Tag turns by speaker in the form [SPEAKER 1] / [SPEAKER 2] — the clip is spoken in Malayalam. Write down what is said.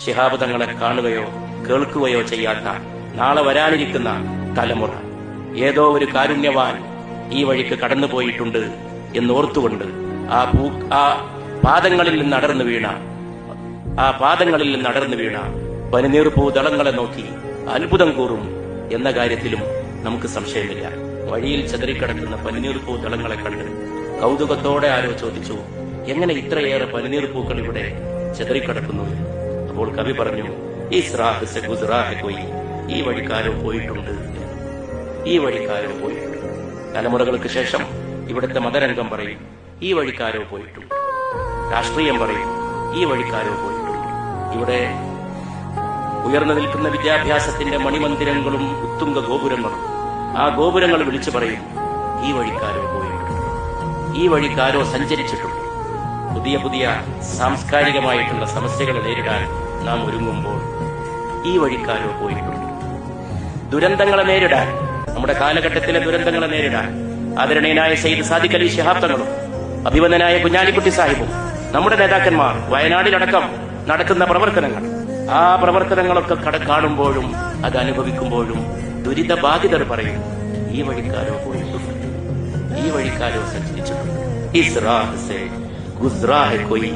[SPEAKER 1] ശിഹാബ് തങ്ങളെ കാണുകയോ കേൾക്കുകയോ ചെയ്യാത്ത നാളെ വരാനിരിക്കുന്ന തലമുറ ഏതോ ഒരു കാരുണ്യവാൻ ഈ വഴിക്ക് കടന്നുപോയിട്ടുണ്ട് എന്നോർത്തുകൊണ്ട് ആ പാദങ്ങളിൽ നിന്ന് അടർന്നു വീണ പനിനീർപ്പൂ ദളങ്ങളെ നോക്കി അത്ഭുതം കൂറും എന്ന കാര്യത്തിലും നമുക്ക് സംശയമില്ല. വഴിയിൽ ചെതറിക്കിടക്കുന്ന പനിനീർപ്പൂ ദളങ്ങളെ കണ്ട് കൗതുകത്തോടെ ആരോ ചോദിച്ചു, എങ്ങനെ ഇത്രയേറെ പനിനീർപ്പൂക്കൾ ഇവിടെ ചെതറിക്കിടക്കുന്നു? അപ്പോൾ കവി പറഞ്ഞു, ഈ വഴിക്കാരോ പോയിട്ടുണ്ട്. തലമുറകൾക്ക് ശേഷം ഇവിടുത്തെ മതരംഗം പറയും, ഈ വഴിക്കാരോ പോയിട്ടുണ്ട്. രാഷ്ട്രീയം പറയും, ഈ വഴിക്കാരോ പോയിട്ടുണ്ട്. ഇവിടെ ഉയർന്നു നിൽക്കുന്ന വിദ്യാഭ്യാസത്തിന്റെ മണിമന്ദിരങ്ങളും ഉത്തുംഗ ഗോപുരങ്ങളും, ആ ഗോപുരങ്ങൾ വിളിച്ചു പറയും, ഈ വഴിക്കാരോ പോയിട്ടുണ്ട്, ഈ വഴിക്കാരോ സഞ്ചരിച്ചിട്ടുണ്ട്. പുതിയ പുതിയ സാംസ്കാരികമായിട്ടുള്ള സമസ്യകളെ നേരിടാൻ നാം ഒരുങ്ങുമ്പോൾ ഈ വഴിക്കാരോ പോയിട്ടുണ്ട്. ദുരന്തങ്ങളെ നേരിടാൻ, നമ്മുടെ കാലഘട്ടത്തിലെ ദുരന്തങ്ങളെ നേരിടാൻ ആദരണീയനായ സയ്യിദ് സാദിഖ് അലി ശിഹാബ് തങ്ങളും അഭിവന്ദനായ കുഞ്ഞാലിക്കുട്ടി സാഹിബും നമ്മുടെ നേതാക്കന്മാർ വയനാടിലടക്കം നടക്കുന്ന പ്രവർത്തനങ്ങൾ, ആ പ്രവർത്തനങ്ങളൊക്കെ കാണുമ്പോഴും അത് അനുഭവിക്കുമ്പോഴും ദുരിതബാധിതർ പറയും, ഈ വഴിക്കാരോ പോയിട്ടുണ്ട്, ഈ വഴിക്കാരോ സഞ്ചരിച്ചിട്ടുണ്ട്. Is രാഹ് say ഗുസ്റാ he Koi